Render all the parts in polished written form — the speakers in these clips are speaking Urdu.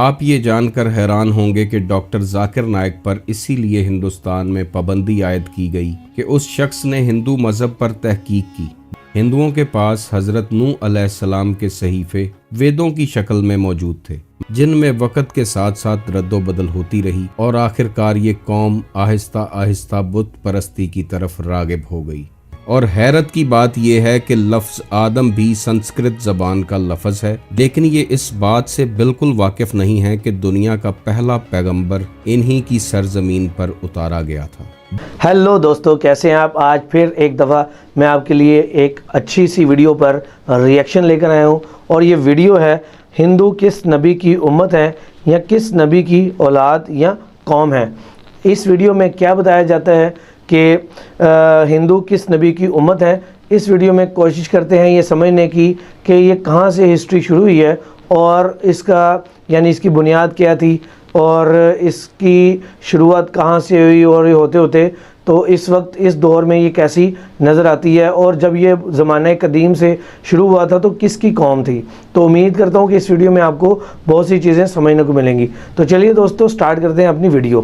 آپ یہ جان کر حیران ہوں گے کہ ڈاکٹر ذاکر نائک پر اسی لیے ہندوستان میں پابندی عائد کی گئی کہ اس شخص نے ہندو مذہب پر تحقیق کی۔ ہندوؤں کے پاس حضرت نوح علیہ السلام کے صحیفے ویدوں کی شکل میں موجود تھے، جن میں وقت کے ساتھ ساتھ رد و بدل ہوتی رہی اور آخرکار یہ قوم آہستہ آہستہ بت پرستی کی طرف راغب ہو گئی۔ اور حیرت کی بات یہ ہے کہ لفظ آدم بھی سنسکرت زبان کا لفظ ہے، لیکن یہ اس بات سے بالکل واقف نہیں ہے کہ دنیا کا پہلا پیغمبر انہی کی سرزمین پر اتارا گیا تھا۔ ہیلو دوستو، کیسے ہیں آپ؟ آج پھر ایک دفعہ میں آپ کے لیے ایک اچھی سی ویڈیو پر ریئیکشن لے کر آیا ہوں، اور یہ ویڈیو ہے ہندو کس نبی کی امت ہے یا کس نبی کی اولاد یا قوم ہے۔ اس ویڈیو میں کیا بتایا جاتا ہے کہ ہندو کس نبی کی امت ہے۔ اس ویڈیو میں کوشش کرتے ہیں یہ سمجھنے کی کہ یہ کہاں سے ہسٹری شروع ہوئی ہے اور اس کی بنیاد کیا تھی اور اس کی شروعات کہاں سے ہوئی، اور یہ ہوتے ہوتے تو اس وقت اس دور میں یہ کیسی نظر آتی ہے، اور جب یہ زمانہ قدیم سے شروع ہوا تھا تو کس کی قوم تھی۔ تو امید کرتا ہوں کہ اس ویڈیو میں آپ کو بہت سی چیزیں سمجھنے کو ملیں گی۔ تو چلیے دوستو، سٹارٹ کرتے ہیں اپنی ویڈیو۔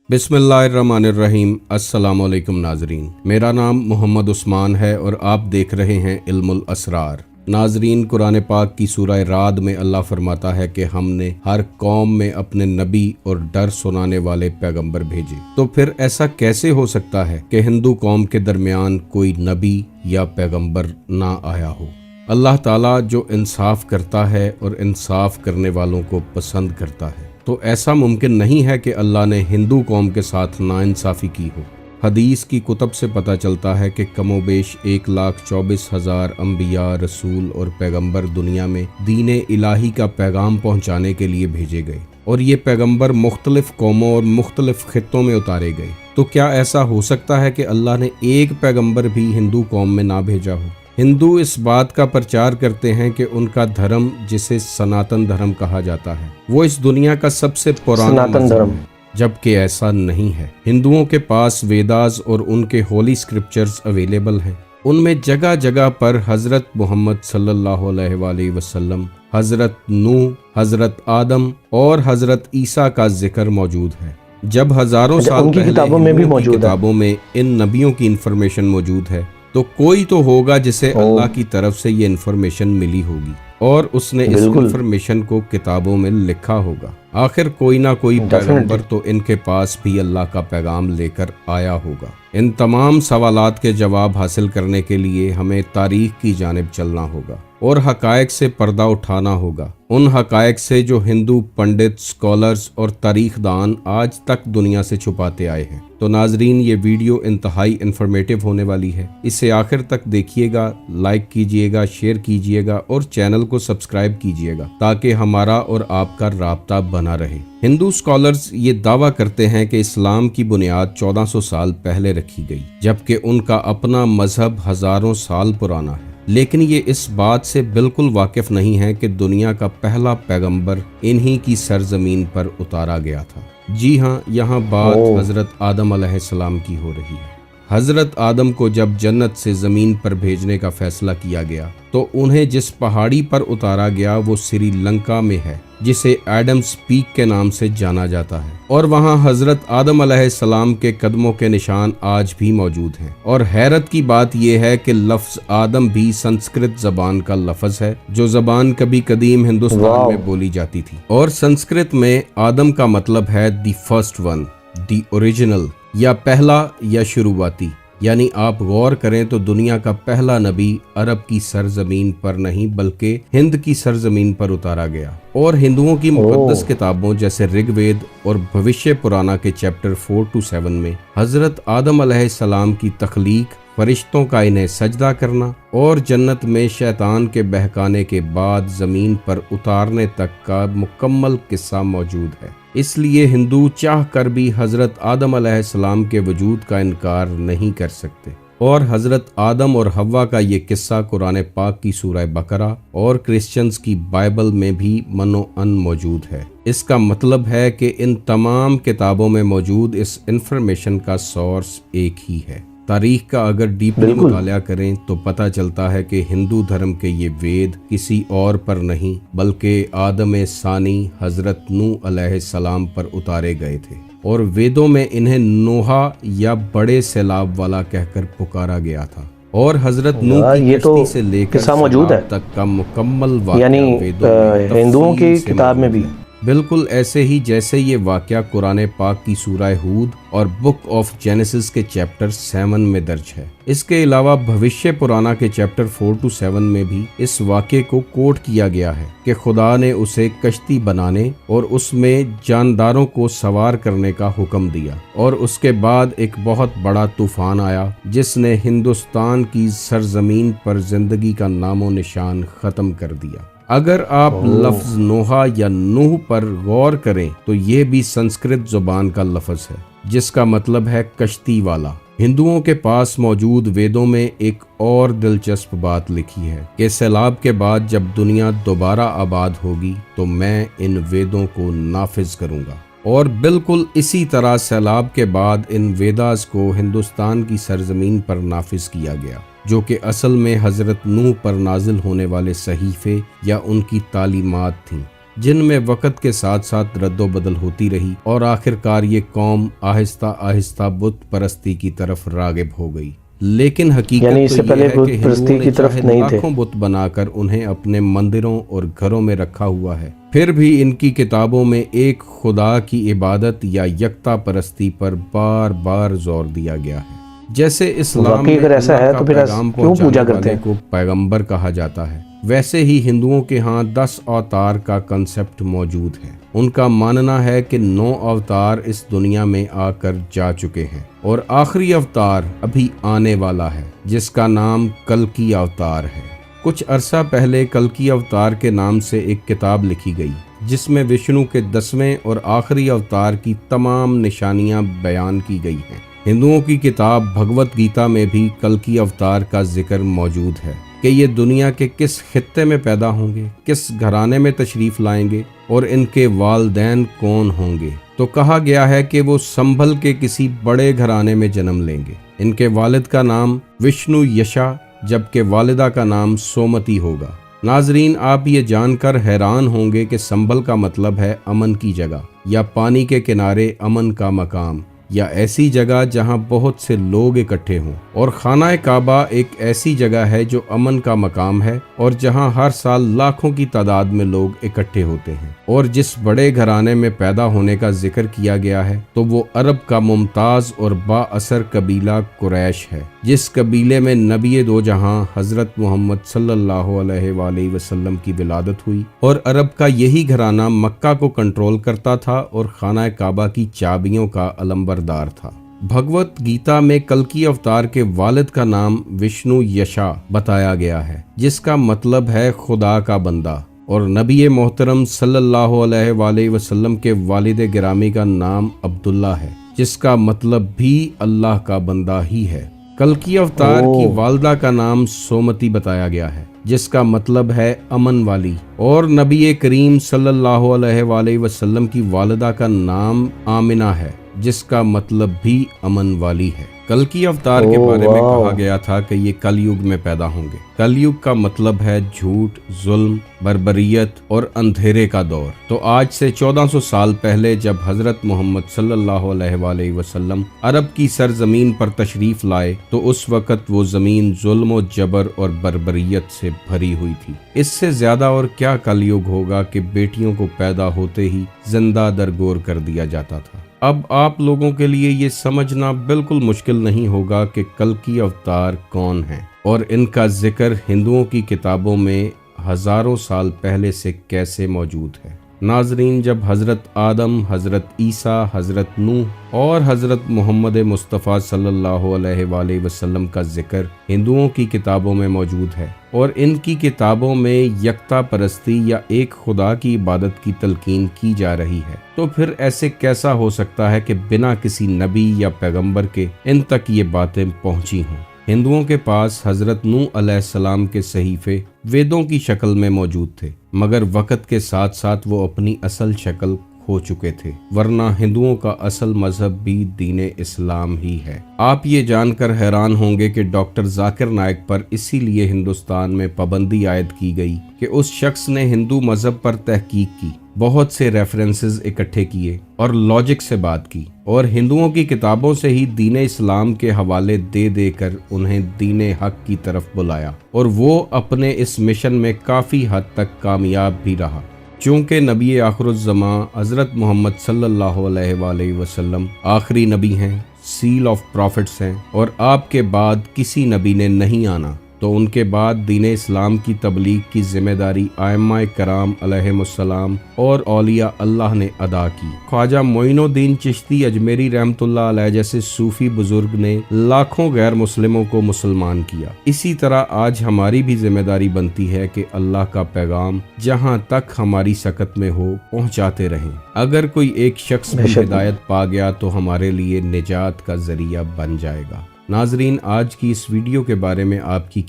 بسم اللہ الرحمن الرحیم۔ السلام علیکم ناظرین، میرا نام محمد عثمان ہے اور آپ دیکھ رہے ہیں علم الاسرار۔ ناظرین، قرآن پاک کی سورہ رعد میں اللہ فرماتا ہے کہ ہم نے ہر قوم میں اپنے نبی اور ڈر سنانے والے پیغمبر بھیجے۔ تو پھر ایسا کیسے ہو سکتا ہے کہ ہندو قوم کے درمیان کوئی نبی یا پیغمبر نہ آیا ہو؟ اللہ تعالیٰ جو انصاف کرتا ہے اور انصاف کرنے والوں کو پسند کرتا ہے، تو ایسا ممکن نہیں ہے کہ اللہ نے ہندو قوم کے ساتھ ناانصافی کی ہو۔ حدیث کی کتب سے پتہ چلتا ہے کہ کم و بیش 1,24,000 انبیاء، رسول اور پیغمبر دنیا میں دین الہی کا پیغام پہنچانے کے لیے بھیجے گئے، اور یہ پیغمبر مختلف قوموں اور مختلف خطوں میں اتارے گئے۔ تو کیا ایسا ہو سکتا ہے کہ اللہ نے ایک پیغمبر بھی ہندو قوم میں نہ بھیجا ہو؟ ہندو اس بات کا پرچار کرتے ہیں کہ ان کا دھرم، جسے سناتن دھرم کہا جاتا ہے، وہ اس دنیا کا سب سے پرانا مذہب ہے، جبکہ ایسا نہیں ہے۔ ہندوؤں کے پاس ویداز اور ان کے ہولی سکرپچرز اویلیبل ہیں۔ ان میں جگہ جگہ پر حضرت محمد صلی اللہ علیہ وآلہ وسلم، حضرت نوح، حضرت آدم اور حضرت عیسیٰ کا ذکر موجود ہے۔ جب ہزاروں سال پہلے ہندوؤں کی کتابوں میں ان نبیوں کی انفارمیشن موجود ہے، تو کوئی تو ہوگا جسے اللہ کی طرف سے یہ انفارمیشن ملی ہوگی، اور اس نے اس انفارمیشن کو کتابوں میں لکھا ہوگا۔ آخر کوئی نہ کوئی پیغمبر تو ان کے پاس بھی اللہ کا پیغام لے کر آیا ہوگا۔ ان تمام سوالات کے جواب حاصل کرنے کے لیے ہمیں تاریخ کی جانب چلنا ہوگا اور حقائق سے پردہ اٹھانا ہوگا، ان حقائق سے جو ہندو پنڈت، سکولرز اور تاریخ دان آج تک دنیا سے چھپاتے آئے ہیں۔ تو ناظرین، یہ ویڈیو انتہائی انفارمیٹیو ہونے والی ہے، اسے آخر تک دیکھیے گا، لائک کیجئے گا، شیئر کیجئے گا اور چینل کو سبسکرائب کیجئے گا تاکہ ہمارا اور آپ کا رابطہ بنا رہے۔ ہندو سکولرز یہ دعویٰ کرتے ہیں کہ اسلام کی بنیاد 1400 سال پہلے رکھی گئی، جبکہ ان کا اپنا مذہب ہزاروں سال پرانا ہے، لیکن یہ اس بات سے بالکل واقف نہیں ہے کہ دنیا کا پہلا پیغمبر انہی کی سرزمین پر اتارا گیا تھا۔ جی ہاں، یہاں بات حضرت آدم علیہ السلام کی ہو رہی ہے۔ حضرت آدم کو جب جنت سے زمین پر بھیجنے کا فیصلہ کیا گیا تو انہیں جس پہاڑی پر اتارا گیا وہ سری لنکا میں ہے، جسے ایڈمز پیک کے نام سے جانا جاتا ہے، اور وہاں حضرت آدم علیہ السلام کے قدموں کے نشان آج بھی موجود ہیں۔ اور حیرت کی بات یہ ہے کہ لفظ آدم بھی سنسکرت زبان کا لفظ ہے، جو زبان کبھی قدیم ہندوستان میں بولی جاتی تھی، اور سنسکرت میں آدم کا مطلب ہے the first one, the original, یا پہلا یا شروعاتی۔ یعنی آپ غور کریں تو دنیا کا پہلا نبی عرب کی سرزمین پر نہیں بلکہ ہند کی سرزمین پر اتارا گیا، اور ہندوؤں کی مقدس کتابوں جیسے رگ وید اور بھوشیہ پرانا کے چیپٹر 4-7 میں حضرت آدم علیہ السلام کی تخلیق، فرشتوں کا انہیں سجدہ کرنا اور جنت میں شیطان کے بہکانے کے بعد زمین پر اتارنے تک کا مکمل قصہ موجود ہے۔ اس لیے ہندو چاہ کر بھی حضرت آدم علیہ السلام کے وجود کا انکار نہیں کر سکتے، اور حضرت آدم اور حوا کا یہ قصہ قرآن پاک کی سورہ بقرہ اور کرسچنز کی بائبل میں بھی منو ان موجود ہے۔ اس کا مطلب ہے کہ ان تمام کتابوں میں موجود اس انفارمیشن کا سورس ایک ہی ہے۔ تاریخ کا اگر ڈیپلی بالکل۔ مطالعہ کریں تو پتہ چلتا ہے کہ ہندو دھرم کے یہ وید کسی اور پر نہیں بلکہ آدم ثانی حضرت نوح علیہ السلام پر اتارے گئے تھے، اور ویدوں میں انہیں نوحہ یا بڑے سیلاب والا کہہ کر پکارا گیا تھا، اور حضرت نوح کی یہ تو کشتی سے لے کر قصہ موجود ہے، سیلاب تک کا مکمل واقعہ یعنی ویدوں میں ہندوؤں کی تفصیل سے کتاب میں موجود بھی۔ ہے۔ بالکل ایسے ہی جیسے یہ واقعہ قرآن پاک کی سورہ ہود اور بک آف جینیسس کے چیپٹر 7 میں درج ہے۔ اس کے علاوہ بھوشیہ پرانا کے چیپٹر 4 to 7 میں بھی اس واقعے کو کوٹ کیا گیا ہے کہ خدا نے اسے کشتی بنانے اور اس میں جانداروں کو سوار کرنے کا حکم دیا، اور اس کے بعد ایک بہت بڑا طوفان آیا جس نے ہندوستان کی سرزمین پر زندگی کا نام و نشان ختم کر دیا۔ اگر آپ لفظ نوحہ یا نوح پر غور کریں تو یہ بھی سنسکرت زبان کا لفظ ہے جس کا مطلب ہے کشتی والا۔ ہندوؤں کے پاس موجود ویدوں میں ایک اور دلچسپ بات لکھی ہے کہ سیلاب کے بعد جب دنیا دوبارہ آباد ہوگی تو میں ان ویدوں کو نافذ کروں گا، اور بالکل اسی طرح سیلاب کے بعد ان ویداز کو ہندوستان کی سرزمین پر نافذ کیا گیا، جو کہ اصل میں حضرت نوح پر نازل ہونے والے صحیفے یا ان کی تعلیمات تھیں، جن میں وقت کے ساتھ ساتھ رد و بدل ہوتی رہی، اور آخرکار یہ قوم آہستہ آہستہ بت پرستی کی طرف راغب ہو گئی۔ لیکن حقیقت یعنی اس سے تو پہلے یہ ہے بت کہ پرستی ہندوؤں کی نے طرف چاہے نہیں تھے۔ لاکھوں بت بنا کر انہیں اپنے مندروں اور گھروں میں رکھا ہوا ہے، پھر بھی ان کی کتابوں میں ایک خدا کی عبادت یا یکتا پرستی پر بار بار زور دیا گیا ہے۔ جیسے اسلام واقعی میں اگر ایسا اللہ ہے کا تو پھر پیغام کیوں پوجا پہنچانے کرتے والے ہیں؟ کو پیغمبر کہا جاتا ہے، ویسے ہی ہندوؤں کے ہاں 10 اوتار کا کنسپٹ موجود ہے۔ ان کا ماننا ہے کہ 9 اوتار اس دنیا میں آ کر جا چکے ہیں، اور آخری اوتار ابھی آنے والا ہے جس کا نام کلکی اوتار ہے۔ کچھ عرصہ پہلے کلکی اوتار کے نام سے ایک کتاب لکھی گئی جس میں وشنو کے 10ویں اور آخری اوتار کی تمام نشانیاں بیان کی گئی ہیں۔ ہندوؤں کی کتاب بھگوت گیتا میں بھی کلکی اوتار کا ذکر موجود ہے کہ یہ دنیا کے کس خطے میں پیدا ہوں گے، کس گھرانے میں تشریف لائیں گے، اور ان کے والدین کون ہوں گے۔ تو کہا گیا ہے کہ وہ سنبھل کے کسی بڑے گھرانے میں جنم لیں گے۔ ان کے والد کا نام وشنو یشا جبکہ والدہ کا نام سومتی ہوگا۔ ناظرین، آپ یہ جان کر حیران ہوں گے کہ سنبھل کا مطلب ہے امن کی جگہ، یا پانی کے کنارے امن کا مقام، یا ایسی جگہ جہاں بہت سے لوگ اکٹھے ہوں، اور خانہ کعبہ ایک ایسی جگہ ہے جو امن کا مقام ہے اور جہاں ہر سال لاکھوں کی تعداد میں لوگ اکٹھے ہوتے ہیں۔ اور جس بڑے گھرانے میں پیدا ہونے کا ذکر کیا گیا ہے تو وہ عرب کا ممتاز اور با اثر قبیلہ قریش ہے، جس قبیلے میں نبی دو جہاں حضرت محمد صلی اللہ علیہ وآلہ وسلم کی ولادت ہوئی، اور عرب کا یہی گھرانہ مکہ کو کنٹرول کرتا تھا اور خانہ کعبہ کی چابیوں کا علمبردار تھا۔ بھگوت گیتا میں کلکی اوتار کے والد کا نام وشنو یشا بتایا گیا ہے، جس کا مطلب ہے خدا کا بندہ، اور نبی محترم صلی اللہ علیہ وآلہ وسلم کے والد گرامی کا نام عبداللہ ہے، جس کا مطلب بھی اللہ کا بندہ ہی ہے۔ کلکی اوتار کی والدہ کا نام سومتی بتایا گیا ہے، جس کا مطلب ہے امن والی، اور نبی کریم صلی اللہ علیہ وآلہ وسلم کی والدہ کا نام آمنہ ہے، جس کا مطلب بھی امن والی ہے۔ کلکی اوتار کے بارے میں کہا گیا تھا کہ یہ کل یگ میں پیدا ہوں گے۔ کل یگ کا مطلب ہے جھوٹ، ظلم، بربریت اور اندھیرے کا دور۔ تو آج سے 1400 سال پہلے جب حضرت محمد صلی اللہ علیہ وآلہ وسلم عرب کی سرزمین پر تشریف لائے تو اس وقت وہ زمین ظلم و جبر اور بربریت سے بھری ہوئی تھی۔ اس سے زیادہ اور کیا کل یگ ہوگا کہ بیٹیوں کو پیدا ہوتے ہی زندہ درگور کر دیا جاتا تھا۔ اب آپ لوگوں کے لیے یہ سمجھنا بالکل مشکل نہیں ہوگا کہ کلکی اوتار کون ہیں اور ان کا ذکر ہندوؤں کی کتابوں میں ہزاروں سال پہلے سے کیسے موجود ہے۔ ناظرین، جب حضرت آدم، حضرت عیسیٰ، حضرت نوح اور حضرت محمد مصطفیٰ صلی اللہ علیہ وآلہ وسلم کا ذکر ہندوؤں کی کتابوں میں موجود ہے اور ان کی کتابوں میں یکتا پرستی یا ایک خدا کی عبادت کی تلقین کی جا رہی ہے، تو پھر ایسے کیسا ہو سکتا ہے کہ بنا کسی نبی یا پیغمبر کے ان تک یہ باتیں پہنچی ہوں؟ ہندوؤں کے پاس حضرت نوح علیہ السلام کے صحیفے ویدوں کی شکل میں موجود تھے، مگر وقت کے ساتھ ساتھ وہ اپنی اصل شکل ہو چکے تھے، ورنہ ہندوؤں کا اصل مذہب بھی دین اسلام ہی ہے۔ آپ یہ جان کر حیران ہوں گے کہ ڈاکٹر ذاکر نائک پر اسی لیے ہندوستان میں پابندی عائد کی گئی کہ اس شخص نے ہندو مذہب پر تحقیق کی، بہت سے ریفرنسز اکٹھے کیے اور لاجک سے بات کی، اور ہندوؤں کی کتابوں سے ہی دین اسلام کے حوالے دے دے کر انہیں دین حق کی طرف بلایا، اور وہ اپنے اس مشن میں کافی حد تک کامیاب بھی رہا۔ چونکہ نبی آخر الزماں حضرت محمد صلی اللہ علیہ وآلہ وسلم آخری نبی ہیں، سیل آف پروفٹس ہیں، اور آپ کے بعد کسی نبی نے نہیں آنا، تو ان کے بعد دین اسلام کی تبلیغ کی ذمہ داری ائمہ کرام علیہم السلام اور اولیاء اللہ نے ادا کی۔ خواجہ معین الدین چشتی اجمیری رحمۃ اللہ علیہ جیسے صوفی بزرگ نے لاکھوں غیر مسلموں کو مسلمان کیا۔ اسی طرح آج ہماری بھی ذمہ داری بنتی ہے کہ اللہ کا پیغام جہاں تک ہماری سکت میں ہو پہنچاتے رہیں۔ اگر کوئی ایک شخص بھی ہدایت پا گیا تو ہمارے لیے نجات کا ذریعہ بن جائے گا۔ ناظرین، آج کی اس ویڈیو کے بارے میں آپ کی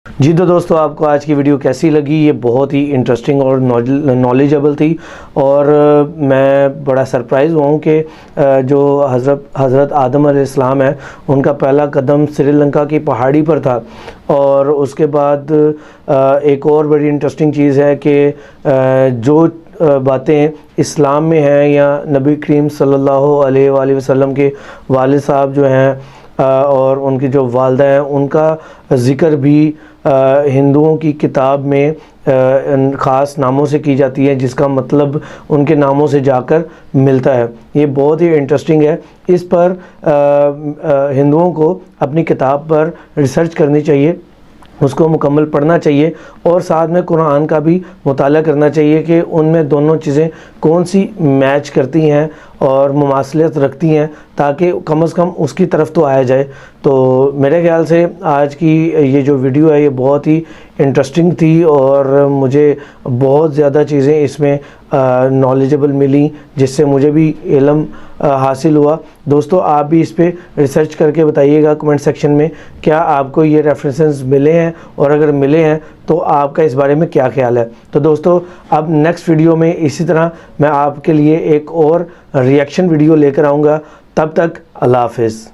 جی تو دوستو، آپ کو آج کی ویڈیو کیسی لگی؟ یہ بہت ہی انٹرسٹنگ اور نالجبل تھی، اور میں بڑا سرپرائز ہوا ہوں کہ جو حضرت آدم علیہ السلام ہے، ان کا پہلا قدم سری لنکا کی پہاڑی پر تھا، اور اس کے بعد ایک اور بڑی انٹرسٹنگ چیز ہے کہ جو باتیں اسلام میں ہیں یا نبی کریم صلی اللہ علیہ وآلہ وسلم کے والد صاحب جو ہیں اور ان کی جو والدہ ہیں، ان کا ذکر بھی ہندوؤں کی کتاب میں خاص ناموں سے کی جاتی ہے، جس کا مطلب ان کے ناموں سے جا کر ملتا ہے۔ یہ بہت ہی انٹرسٹنگ ہے، اس پر ہندوؤں کو اپنی کتاب پر ریسرچ کرنی چاہیے، اس کو مکمل پڑھنا چاہیے، اور ساتھ میں قرآن کا بھی مطالعہ کرنا چاہیے کہ ان میں دونوں چیزیں کون سی میچ کرتی ہیں اور مماثلت رکھتی ہیں، تاکہ کم از کم اس کی طرف تو آیا جائے۔ تو میرے خیال سے آج کی یہ جو ویڈیو ہے یہ بہت ہی انٹرسٹنگ تھی، اور مجھے بہت زیادہ چیزیں اس میں نالجبل ملی، جس سے مجھے بھی علم حاصل ہوا۔ دوستو، آپ بھی اس پہ ریسرچ کر کے بتائیے گا کمنٹ سیکشن میں، کیا آپ کو یہ ریفرنسز ملے ہیں، اور اگر ملے ہیں تو آپ کا اس بارے میں کیا خیال ہے۔ تو دوستو، اب نیکسٹ ویڈیو میں اسی طرح میں آپ کے لیے ایک اور ریئیکشن ویڈیو لے کر آؤں گا۔ تب تک اللہ حافظ۔